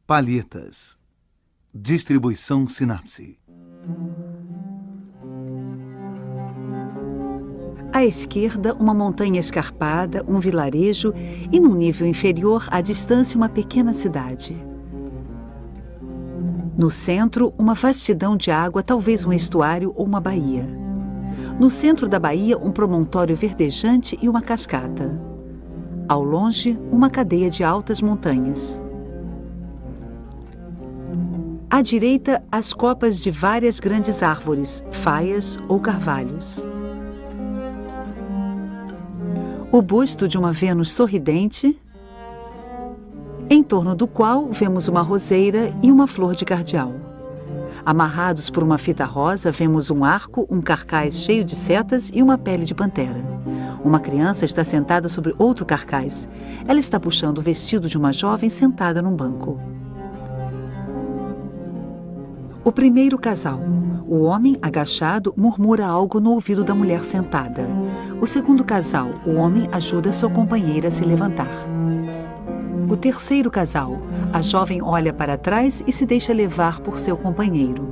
Palhetas. Distribuição Sinapse. À esquerda, uma montanha escarpada, um vilarejo e, num nível inferior, à distância, uma pequena cidade. No centro, uma vastidão de água, talvez um estuário ou uma baía. No centro da baía, um promontório verdejante e uma cascata. Ao longe, uma cadeia de altas montanhas. À direita, as copas de várias grandes árvores, faias ou carvalhos. O busto de uma Vênus sorridente, em torno do qual vemos uma roseira e uma flor de cardeal. Amarrados por uma fita rosa, vemos um arco, um carcaz cheio de setas e uma pele de pantera. Uma criança está sentada sobre outro carcaz. Ela está puxando o vestido de uma jovem sentada num banco. O primeiro casal. O homem, agachado, murmura algo no ouvido da mulher sentada. O segundo casal. O homem ajuda sua companheira a se levantar. O terceiro casal. A jovem olha para trás e se deixa levar por seu companheiro.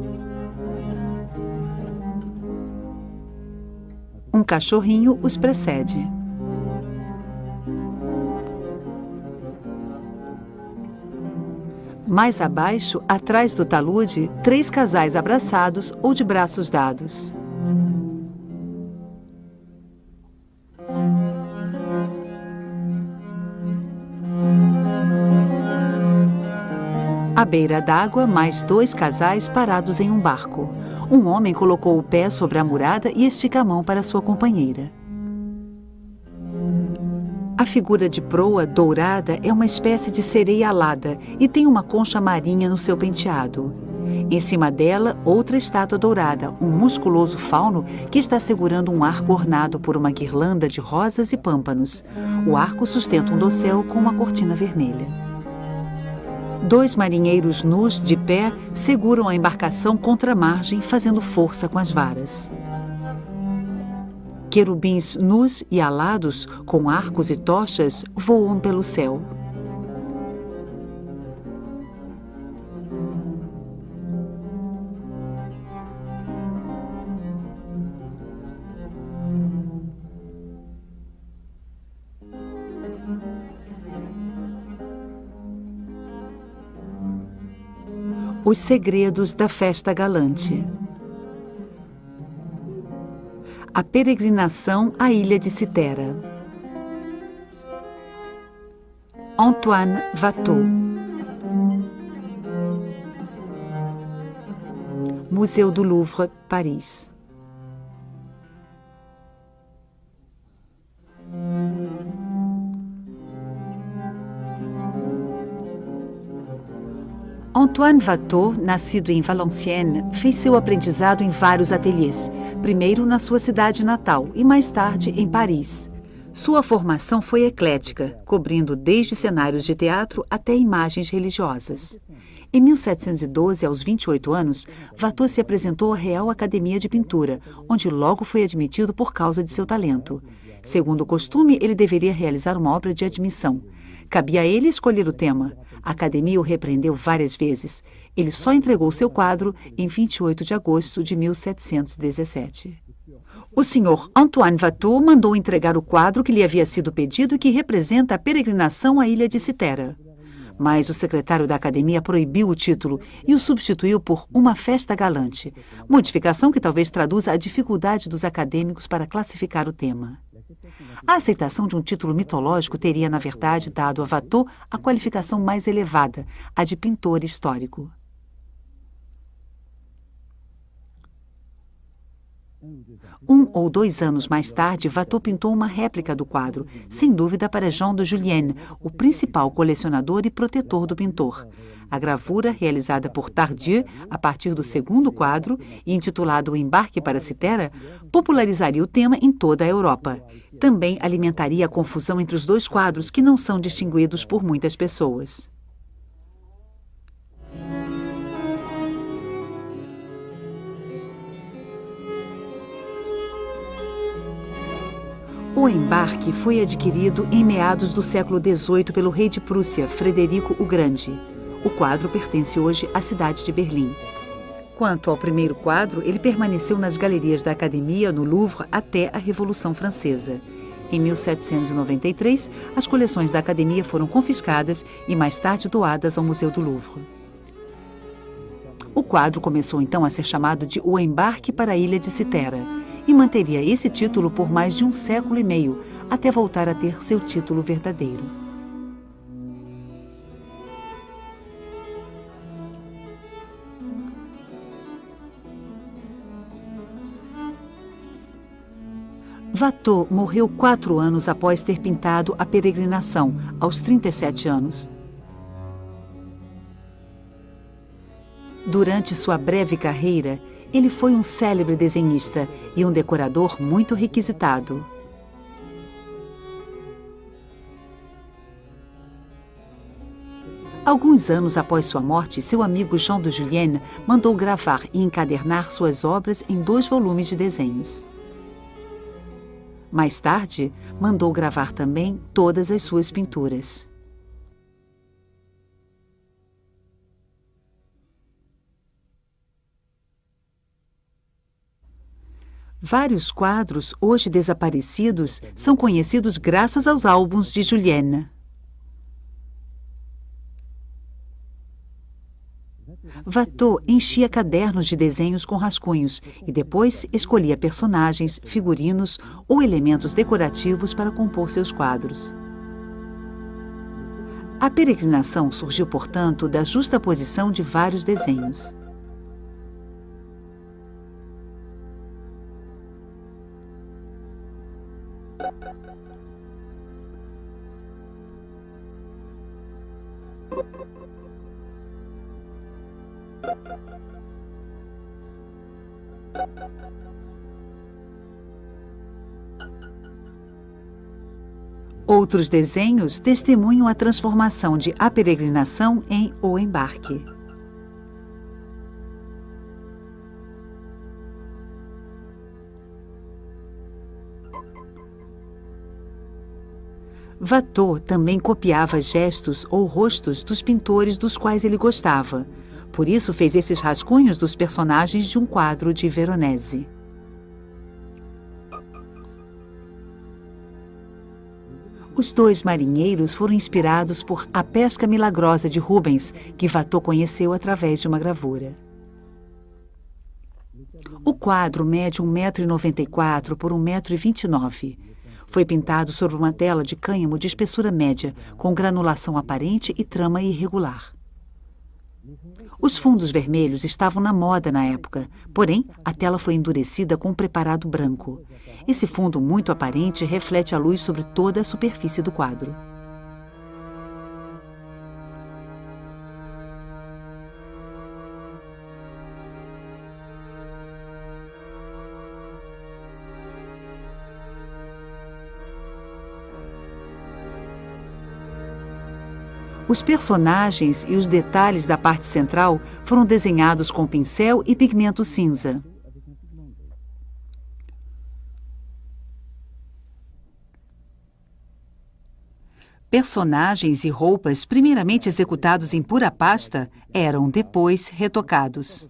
Um cachorrinho os precede. Mais abaixo, atrás do talude, 3 casais abraçados ou de braços dados. À beira d'água, mais 2 casais parados em um barco. Um homem colocou o pé sobre a murada e estica a mão para sua companheira. A figura de proa dourada é uma espécie de sereia alada e tem uma concha marinha no seu penteado. Em cima dela, outra estátua dourada, um musculoso fauno que está segurando um arco ornado por uma guirlanda de rosas e pâmpanos. O arco sustenta um dossel com uma cortina vermelha. 2 marinheiros nus, de pé, seguram a embarcação contra a margem, fazendo força com as varas. Querubins nus e alados, com arcos e tochas, voam pelo céu. Os segredos da festa galante. A peregrinação à ilha de Citera. Antoine Watteau. Museu do Louvre, Paris. Antoine Watteau, nascido em Valenciennes, fez seu aprendizado em vários ateliês, primeiro na sua cidade natal e mais tarde em Paris. Sua formação foi eclética, cobrindo desde cenários de teatro até imagens religiosas. Em 1712, aos 28 anos, Watteau se apresentou à Real Academia de Pintura, onde logo foi admitido por causa de seu talento. Segundo o costume, ele deveria realizar uma obra de admissão. Cabia a ele escolher o tema. A academia o repreendeu várias vezes. Ele só entregou seu quadro em 28 de agosto de 1717. O senhor Antoine Watteau mandou entregar o quadro que lhe havia sido pedido e que representa a peregrinação à ilha de Citera. Mas o secretário da academia proibiu o título e o substituiu por Uma Festa Galante, modificação que talvez traduza a dificuldade dos acadêmicos para classificar o tema. A aceitação de um título mitológico teria, na verdade, dado a Watteau a qualificação mais elevada, a de pintor histórico. Um ou 2 anos mais tarde, Watteau pintou uma réplica do quadro, sem dúvida para Jean de Julienne, o principal colecionador e protetor do pintor. A gravura, realizada por Tardieu a partir do segundo quadro e intitulado O Embarque para Citera, popularizaria o tema em toda a Europa. Também alimentaria a confusão entre os 2 quadros, que não são distinguidos por muitas pessoas. O embarque foi adquirido em meados do século XVIII pelo rei de Prússia, Frederico o Grande. O quadro pertence hoje à cidade de Berlim. Quanto ao primeiro quadro, ele permaneceu nas galerias da Academia, no Louvre, até a Revolução Francesa. Em 1793, as coleções da Academia foram confiscadas e mais tarde doadas ao Museu do Louvre. O quadro começou então a ser chamado de O Embarque para a Ilha de Citera e manteria esse título por mais de um século e meio, até voltar a ter seu título verdadeiro. Watteau morreu 4 anos após ter pintado A Peregrinação, aos 37 anos. Durante sua breve carreira, ele foi um célebre desenhista e um decorador muito requisitado. Alguns anos após sua morte, seu amigo Jean de Julien mandou gravar e encadernar suas obras em 2 volumes de desenhos. Mais tarde, mandou gravar também todas as suas pinturas. Vários quadros, hoje desaparecidos, são conhecidos graças aos álbuns de Julien. Watteau enchia cadernos de desenhos com rascunhos e depois escolhia personagens, figurinos ou elementos decorativos para compor seus quadros. A Peregrinação surgiu, portanto, da justaposição de vários desenhos. Outros desenhos testemunham a transformação de A Peregrinação em O Embarque. Watteau também copiava gestos ou rostos dos pintores dos quais ele gostava. Por isso fez esses rascunhos dos personagens de um quadro de Veronese. Os 2 marinheiros foram inspirados por A Pesca Milagrosa de Rubens, que Watteau conheceu através de uma gravura. O quadro mede 1,94 m por 1,29 m. Foi pintado sobre uma tela de cânhamo de espessura média, com granulação aparente e trama irregular. Os fundos vermelhos estavam na moda na época, porém, a tela foi endurecida com um preparado branco. Esse fundo muito aparente reflete a luz sobre toda a superfície do quadro. Os personagens e os detalhes da parte central foram desenhados com pincel e pigmento cinza. Personagens e roupas primeiramente executados em pura pasta eram depois retocados.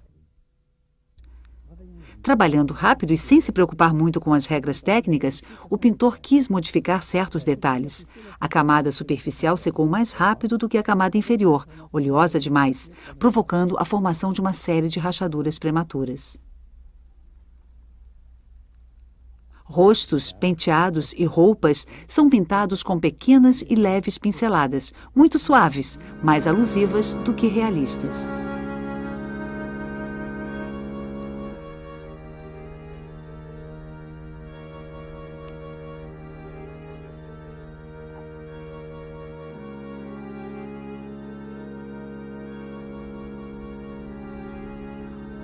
Trabalhando rápido e sem se preocupar muito com as regras técnicas, o pintor quis modificar certos detalhes. A camada superficial secou mais rápido do que a camada inferior, oleosa demais, provocando a formação de uma série de rachaduras prematuras. Rostos, penteados e roupas são pintados com pequenas e leves pinceladas, muito suaves, mais alusivas do que realistas.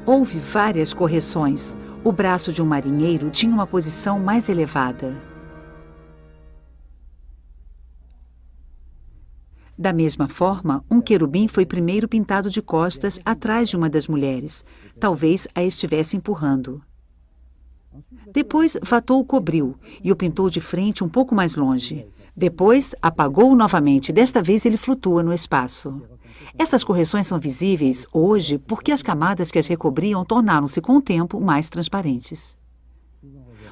Houve várias correções. O braço de um marinheiro tinha uma posição mais elevada. Da mesma forma, um querubim foi primeiro pintado de costas atrás de uma das mulheres. Talvez a estivesse empurrando. Depois, Watteau o cobriu e o pintou de frente um pouco mais longe. Depois, apagou-o novamente. Desta vez, ele flutua no espaço. Essas correções são visíveis hoje porque as camadas que as recobriam tornaram-se com o tempo mais transparentes.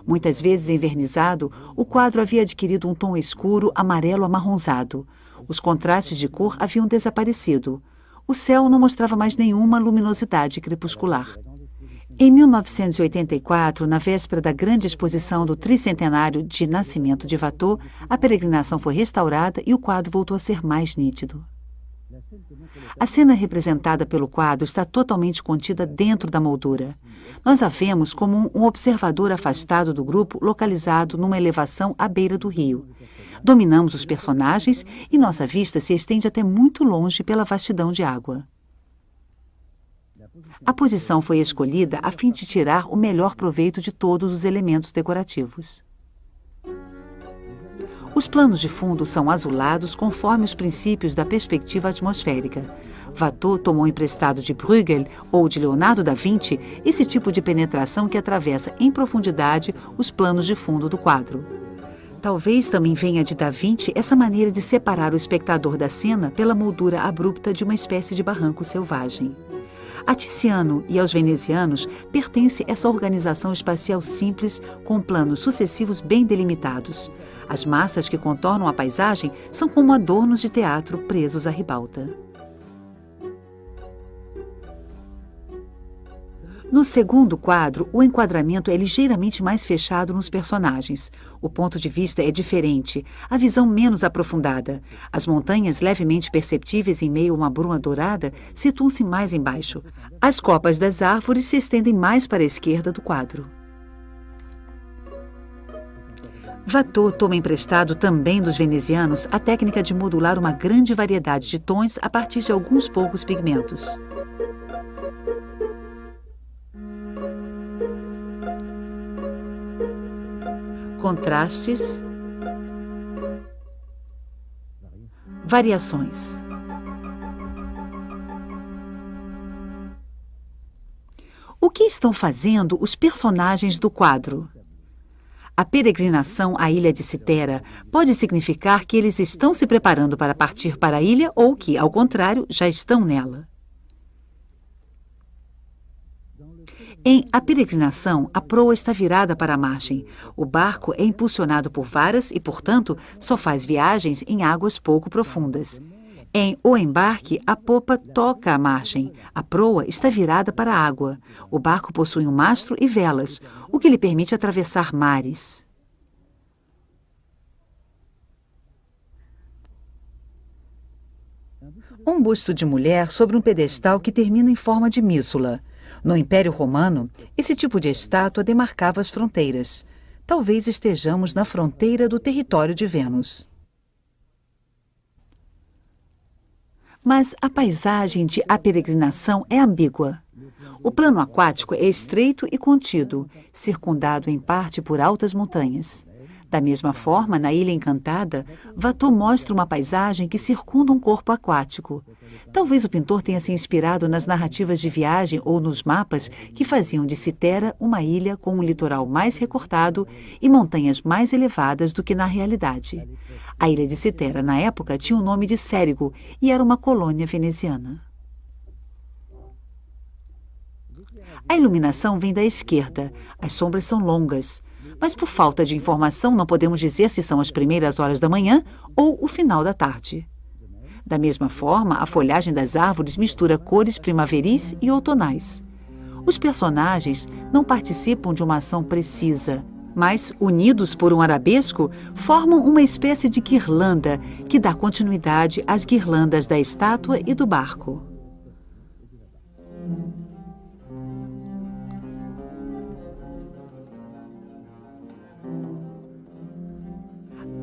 Muitas vezes envernizado, o quadro havia adquirido um tom escuro amarelo amarronzado. Os contrastes de cor haviam desaparecido. O céu não mostrava mais nenhuma luminosidade crepuscular. Em 1984, na véspera da grande exposição do tricentenário de nascimento de Watteau, a peregrinação foi restaurada e o quadro voltou a ser mais nítido. A cena representada pelo quadro está totalmente contida dentro da moldura. Nós a vemos como um observador afastado do grupo, localizado numa elevação à beira do rio. Dominamos os personagens e nossa vista se estende até muito longe pela vastidão de água. A posição foi escolhida a fim de tirar o melhor proveito de todos os elementos decorativos. Os planos de fundo são azulados conforme os princípios da perspectiva atmosférica. Watteau tomou emprestado de Bruegel ou de Leonardo da Vinci esse tipo de penetração que atravessa em profundidade os planos de fundo do quadro. Talvez também venha de Da Vinci essa maneira de separar o espectador da cena pela moldura abrupta de uma espécie de barranco selvagem. A Tiziano e aos venezianos pertence essa organização espacial simples com planos sucessivos bem delimitados. As massas que contornam a paisagem são como adornos de teatro presos à ribalta. No segundo quadro, o enquadramento é ligeiramente mais fechado nos personagens. O ponto de vista é diferente, a visão menos aprofundada. As montanhas levemente perceptíveis em meio a uma bruma dourada situam-se mais embaixo. As copas das árvores se estendem mais para a esquerda do quadro. Watteau toma emprestado também dos venezianos a técnica de modular uma grande variedade de tons a partir de alguns poucos pigmentos. Contrastes, variações. O que estão fazendo os personagens do quadro? A peregrinação à ilha de Citera pode significar que eles estão se preparando para partir para a ilha ou que, ao contrário, já estão nela. Em A Peregrinação, a proa está virada para a margem. O barco é impulsionado por varas e, portanto, só faz viagens em águas pouco profundas. Em O Embarque, a popa toca a margem. A proa está virada para a água. O barco possui um mastro e velas, o que lhe permite atravessar mares. Um busto de mulher sobre um pedestal que termina em forma de mísula. No Império Romano, esse tipo de estátua demarcava as fronteiras. Talvez estejamos na fronteira do território de Vênus. Mas a paisagem de A Peregrinação é ambígua. O plano aquático é estreito e contido, circundado em parte por altas montanhas. Da mesma forma, na Ilha Encantada, Watteau mostra uma paisagem que circunda um corpo aquático. Talvez o pintor tenha se inspirado nas narrativas de viagem ou nos mapas que faziam de Citera uma ilha com um litoral mais recortado e montanhas mais elevadas do que na realidade. A ilha de Citera, na época, tinha o nome de Cérigo e era uma colônia veneziana. A iluminação vem da esquerda. As sombras são longas. Mas por falta de informação não podemos dizer se são as primeiras horas da manhã ou o final da tarde. Da mesma forma, a folhagem das árvores mistura cores primaveris e outonais. Os personagens não participam de uma ação precisa, mas, unidos por um arabesco, formam uma espécie de guirlanda que dá continuidade às guirlandas da estátua e do barco.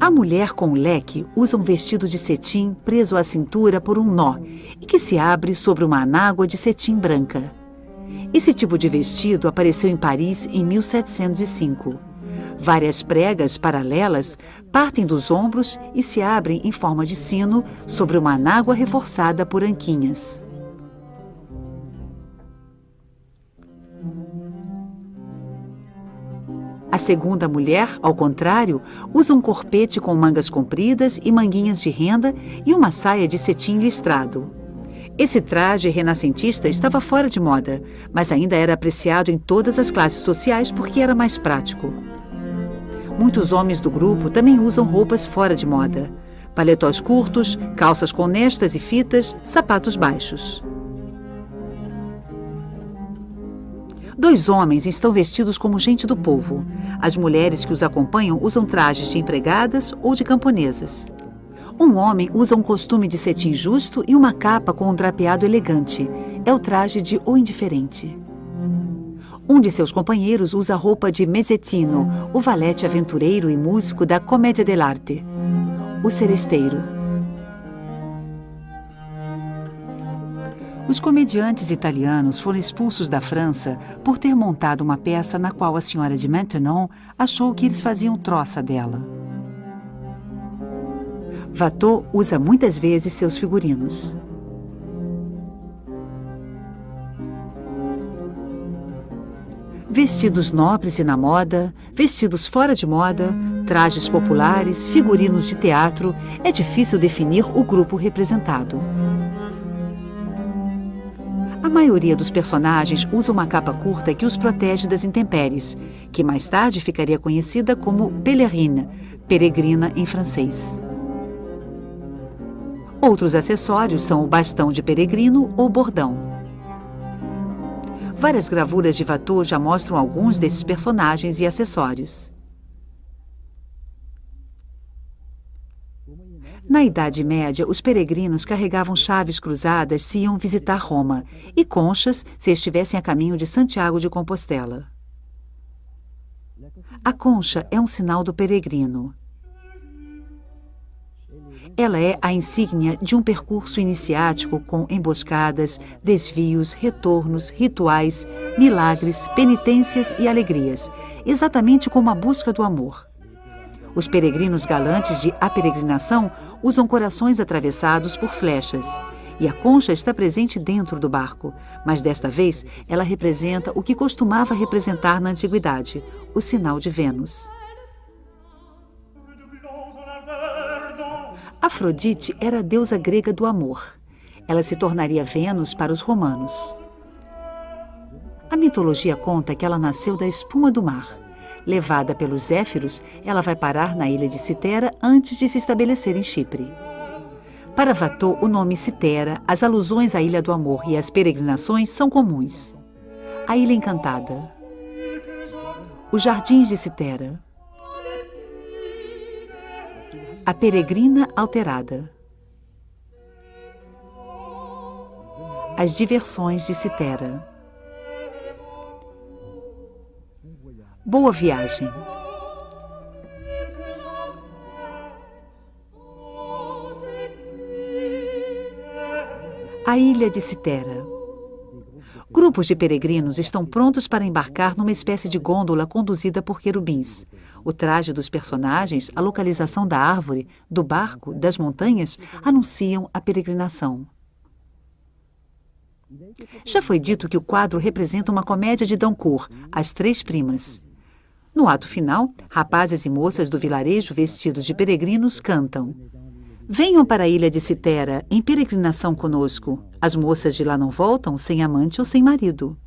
A mulher com o leque usa um vestido de cetim preso à cintura por um nó e que se abre sobre uma anágua de cetim branca. Esse tipo de vestido apareceu em Paris em 1705. Várias pregas paralelas partem dos ombros e se abrem em forma de sino sobre uma anágua reforçada por anquinhas. A segunda mulher, ao contrário, usa um corpete com mangas compridas e manguinhas de renda e uma saia de cetim listrado. Esse traje renascentista estava fora de moda, mas ainda era apreciado em todas as classes sociais porque era mais prático. Muitos homens do grupo também usam roupas fora de moda. Paletós curtos, calças com nestas e fitas, sapatos baixos. 2 homens estão vestidos como gente do povo. As mulheres que os acompanham usam trajes de empregadas ou de camponesas. Um homem usa um costume de cetim justo e uma capa com um drapeado elegante. É o traje de O Indiferente. Um de seus companheiros usa a roupa de Mezzetino, o valete aventureiro e músico da Commedia dell'arte, o seresteiro. Os comediantes italianos foram expulsos da França por ter montado uma peça na qual a senhora de Maintenon achou que eles faziam troça dela. Watteau usa muitas vezes seus figurinos. Vestidos nobres e na moda, vestidos fora de moda, trajes populares, figurinos de teatro, é difícil definir o grupo representado. A maioria dos personagens usa uma capa curta que os protege das intempéries, que mais tarde ficaria conhecida como pèlerine, peregrina em francês. Outros acessórios são o bastão de peregrino ou bordão. Várias gravuras de Watteau já mostram alguns desses personagens e acessórios. Na Idade Média, os peregrinos carregavam chaves cruzadas se iam visitar Roma e conchas se estivessem a caminho de Santiago de Compostela. A concha é um sinal do peregrino. Ela é a insígnia de um percurso iniciático com emboscadas, desvios, retornos, rituais, milagres, penitências e alegrias, exatamente como a busca do amor. Os peregrinos galantes de A Peregrinação usam corações atravessados por flechas, e a concha está presente dentro do barco, mas desta vez ela representa o que costumava representar na antiguidade, o sinal de Vênus. Afrodite era a deusa grega do amor. Ela se tornaria Vênus para os romanos. A mitologia conta que ela nasceu da espuma do mar. Levada pelos Zéfiros, ela vai parar na ilha de Citera antes de se estabelecer em Chipre. Para Watteau, o nome Citera, as alusões à Ilha do Amor e as peregrinações são comuns. A Ilha Encantada. Os Jardins de Citera. A Peregrina Alterada. As Diversões de Citera. Boa Viagem. A Ilha de Citera. Grupos de peregrinos estão prontos para embarcar numa espécie de gôndola conduzida por querubins. O traje dos personagens, a localização da árvore, do barco, das montanhas, anunciam a peregrinação. Já foi dito que o quadro representa uma comédia de Dancourt, As Três Primas. No ato final, rapazes e moças do vilarejo vestidos de peregrinos cantam: "Venham para a ilha de Citera, em peregrinação conosco. As moças de lá não voltam sem amante ou sem marido."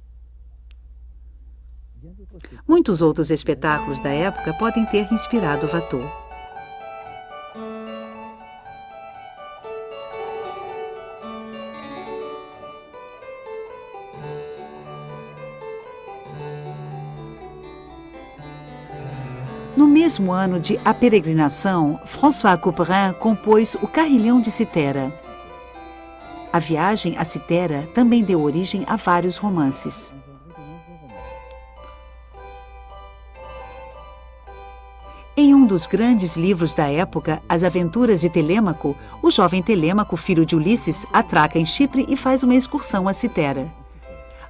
Muitos outros espetáculos da época podem ter inspirado Watteau. No mesmo ano de A Peregrinação, François Couperin compôs O Carrilhão de Citera. A viagem a Citera também deu origem a vários romances. Em um dos grandes livros da época, As Aventuras de Telêmaco, o jovem Telêmaco, filho de Ulisses, atraca em Chipre e faz uma excursão a Citera.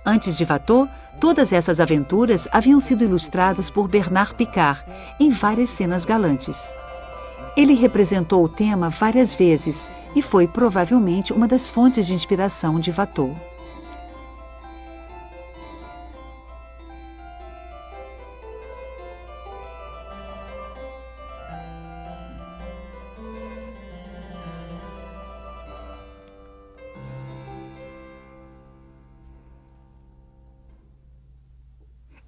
Antes de Watteau, todas essas aventuras haviam sido ilustradas por Bernard Picard em várias cenas galantes. Ele representou o tema várias vezes e foi provavelmente uma das fontes de inspiração de Watteau.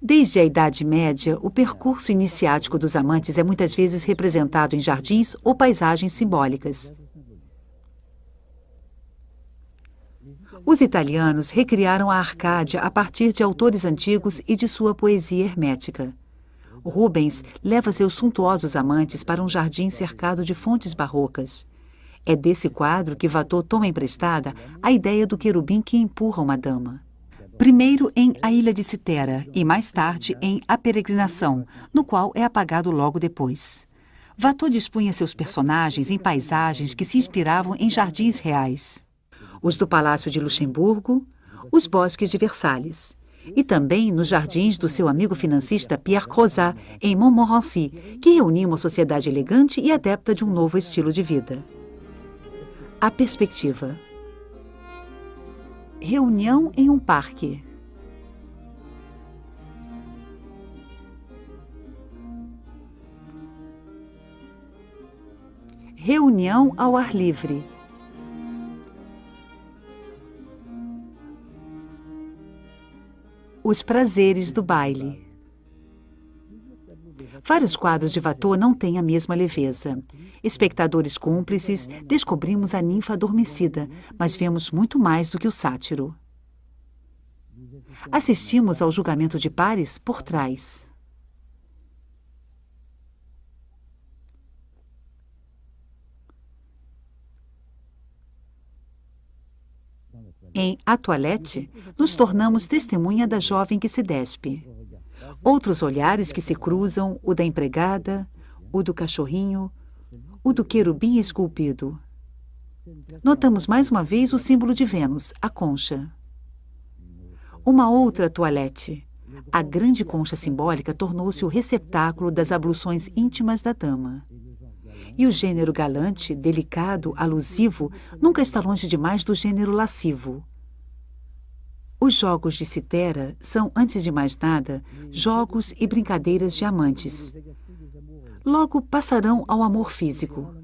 Desde a Idade Média, o percurso iniciático dos amantes é muitas vezes representado em jardins ou paisagens simbólicas. Os italianos recriaram a Arcádia a partir de autores antigos e de sua poesia hermética. Rubens leva seus suntuosos amantes para um jardim cercado de fontes barrocas. É desse quadro que Watteau toma emprestada a ideia do querubim que empurra uma dama. Primeiro em A Ilha de Citera e mais tarde em A Peregrinação, no qual é apagado logo depois. Watteau dispunha seus personagens em paisagens que se inspiravam em jardins reais. Os do Palácio de Luxemburgo, os bosques de Versalhes. E também nos jardins do seu amigo financista Pierre Crozat, em Montmorency, que reunia uma sociedade elegante e adepta de um novo estilo de vida. A perspectiva. Reunião em um parque. Reunião ao ar livre. Os prazeres do baile. Vários quadros de Watteau não têm a mesma leveza. Espectadores cúmplices, descobrimos a ninfa adormecida, mas vemos muito mais do que o sátiro. Assistimos ao julgamento de pares por trás. Em A Toilette, nos tornamos testemunha da jovem que se despe. Outros olhares que se cruzam, o da empregada, o do cachorrinho, o do querubim esculpido. Notamos mais uma vez o símbolo de Vênus, a concha. Uma outra toilette. A grande concha simbólica tornou-se o receptáculo das abluções íntimas da dama. E o gênero galante, delicado, alusivo, nunca está longe demais do gênero lascivo. Os jogos de Citera são, antes de mais nada, jogos e brincadeiras de amantes. Logo passarão ao amor físico.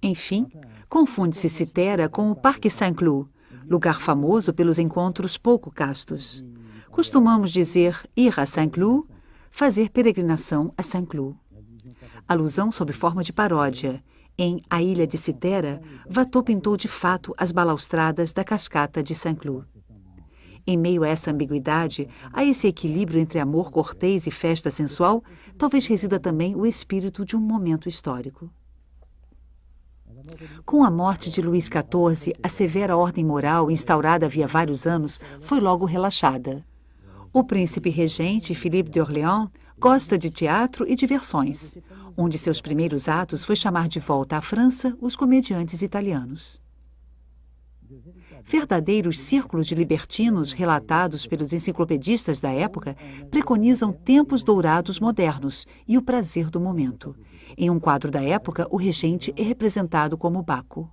Enfim, confunde-se Citera com o Parque Saint-Cloud, lugar famoso pelos encontros pouco castos. Costumamos dizer ir a Saint-Cloud, fazer peregrinação a Saint-Cloud. Alusão sob forma de paródia. Em A Ilha de Citera, Watteau pintou de fato as balaustradas da cascata de Saint-Cloud. Em meio a essa ambiguidade, a esse equilíbrio entre amor cortês e festa sensual, talvez resida também o espírito de um momento histórico. Com a morte de Luís XIV, a severa ordem moral instaurada havia vários anos foi logo relaxada. O príncipe regente, Philippe de Orléans, gosta de teatro e diversões. Um de seus primeiros atos foi chamar de volta à França os comediantes italianos. Verdadeiros círculos de libertinos relatados pelos enciclopedistas da época preconizam tempos dourados modernos e o prazer do momento. Em um quadro da época, o regente é representado como Baco.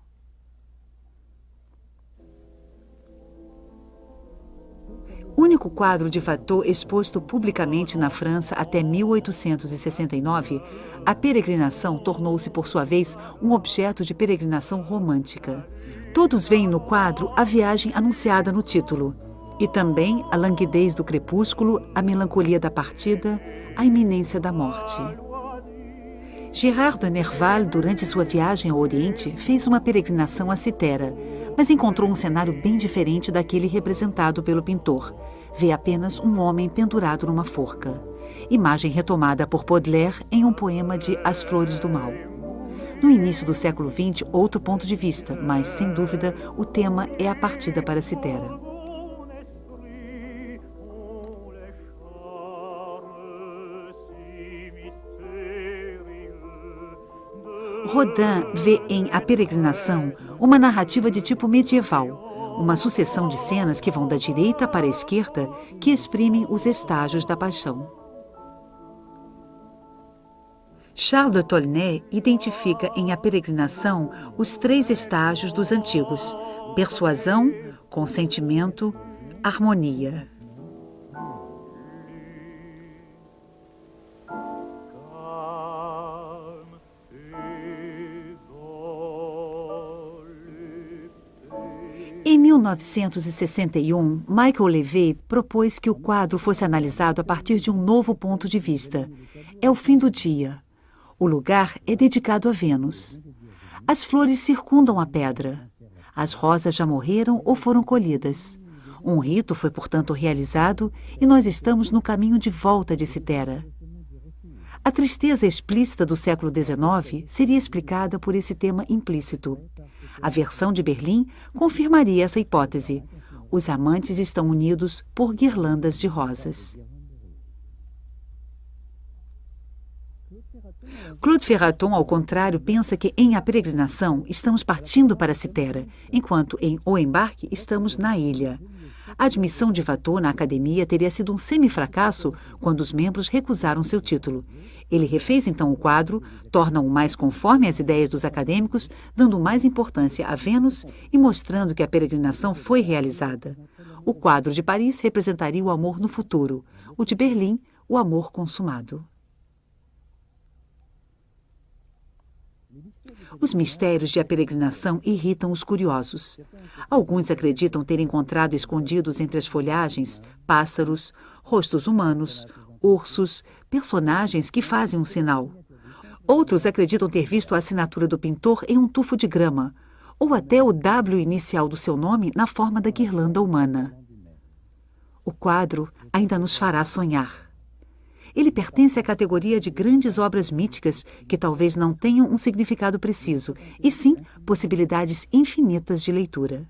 Único quadro de Watteau exposto publicamente na França até 1869, a peregrinação tornou-se, por sua vez, um objeto de peregrinação romântica. Todos veem no quadro a viagem anunciada no título, e também a languidez do crepúsculo, a melancolia da partida, a iminência da morte. Gérard de Nerval, durante sua viagem ao Oriente, fez uma peregrinação a Citera, mas encontrou um cenário bem diferente daquele representado pelo pintor. Vê apenas um homem pendurado numa forca. Imagem retomada por Baudelaire em um poema de As Flores do Mal. No início do século XX, outro ponto de vista, mas, sem dúvida, o tema é a partida para Citera. Rodin vê em A Peregrinação uma narrativa de tipo medieval, uma sucessão de cenas que vão da direita para a esquerda que exprimem os estágios da paixão. Charles de Tolnay identifica em A Peregrinação os 3 estágios dos antigos: persuasão, consentimento, harmonia. Em 1961, Michael Levy propôs que o quadro fosse analisado a partir de um novo ponto de vista. É o fim do dia. O lugar é dedicado a Vênus. As flores circundam a pedra. As rosas já morreram ou foram colhidas. Um rito foi, portanto, realizado e nós estamos no caminho de volta de Citera. A tristeza explícita do século XIX seria explicada por esse tema implícito. A versão de Berlim confirmaria essa hipótese. Os amantes estão unidos por guirlandas de rosas. Claude Ferraton, ao contrário, pensa que em A Peregrinação estamos partindo para Citera, enquanto em O Embarque estamos na ilha. A admissão de Watteau na academia teria sido um semifracasso quando os membros recusaram seu título. Ele refez então o quadro, torna-o mais conforme às ideias dos acadêmicos, dando mais importância a Vênus e mostrando que a peregrinação foi realizada. O quadro de Paris representaria o amor no futuro, o de Berlim, o amor consumado. Os mistérios de A Peregrinação irritam os curiosos. Alguns acreditam ter encontrado escondidos entre as folhagens pássaros, rostos humanos, ursos, personagens que fazem um sinal. Outros acreditam ter visto a assinatura do pintor em um tufo de grama, ou até o W inicial do seu nome na forma da guirlanda humana. O quadro ainda nos fará sonhar. Ele pertence à categoria de grandes obras míticas que talvez não tenham um significado preciso, e sim possibilidades infinitas de leitura.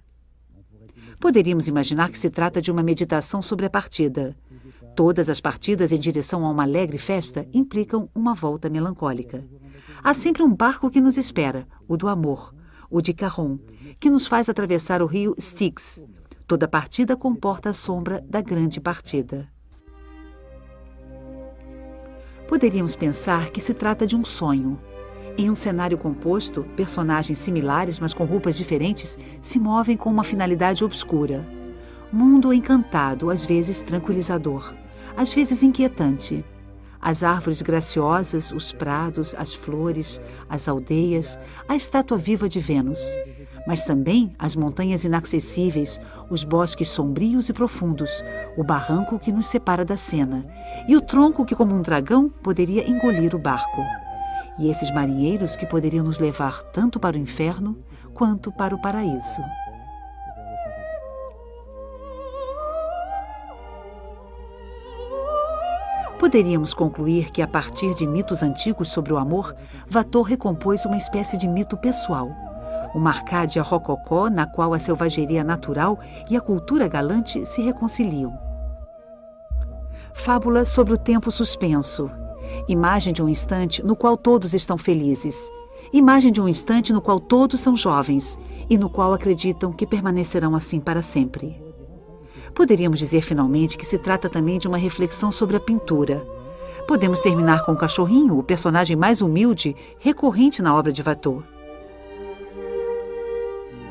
Poderíamos imaginar que se trata de uma meditação sobre a partida. Todas as partidas em direção a uma alegre festa implicam uma volta melancólica. Há sempre um barco que nos espera, o do amor, o de Caron, que nos faz atravessar o rio Styx. Toda partida comporta a sombra da grande partida. Poderíamos pensar que se trata de um sonho. Em um cenário composto, personagens similares, mas com roupas diferentes, se movem com uma finalidade obscura. Mundo encantado, às vezes tranquilizador, às vezes inquietante. As árvores graciosas, os prados, as flores, as aldeias, a estátua viva de Vênus. Mas também as montanhas inacessíveis, os bosques sombrios e profundos, o barranco que nos separa da cena, e o tronco que, como um dragão, poderia engolir o barco. E esses marinheiros que poderiam nos levar tanto para o inferno quanto para o paraíso. Poderíamos concluir que, a partir de mitos antigos sobre o amor, Watteau recompôs uma espécie de mito pessoal. Uma Arcádia rococó na qual a selvageria natural e a cultura galante se reconciliam. Fábula sobre o tempo suspenso. Imagem de um instante no qual todos estão felizes. Imagem de um instante no qual todos são jovens e no qual acreditam que permanecerão assim para sempre. Poderíamos dizer finalmente que se trata também de uma reflexão sobre a pintura. Podemos terminar com o cachorrinho, o personagem mais humilde, recorrente na obra de Watteau.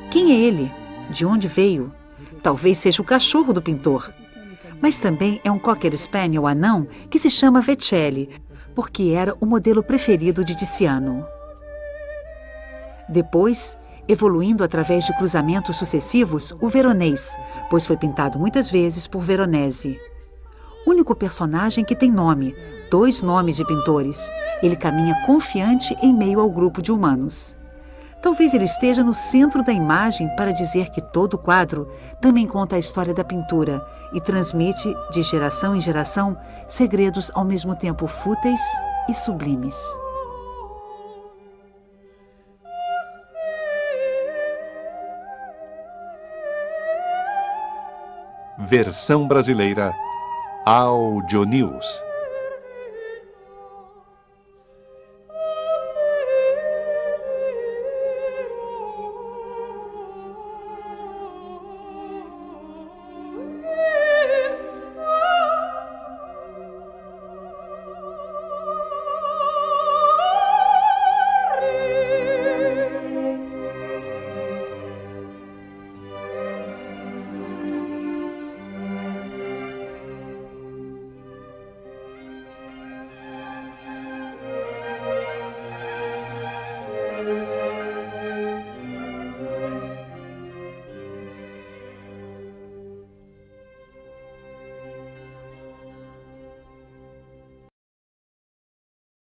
Quem é ele? De onde veio? Talvez seja o cachorro do pintor. Mas também é um Cocker Spaniel anão que se chama Vecelli, porque era o modelo preferido de Tiziano. Depois, evoluindo através de cruzamentos sucessivos, o veronês, pois foi pintado muitas vezes por Veronese. Único personagem que tem nome, 2 nomes de pintores. Ele caminha confiante em meio ao grupo de humanos. Talvez ele esteja no centro da imagem para dizer que todo o quadro também conta a história da pintura e transmite, de geração em geração, segredos ao mesmo tempo fúteis e sublimes. Versão brasileira Audio News.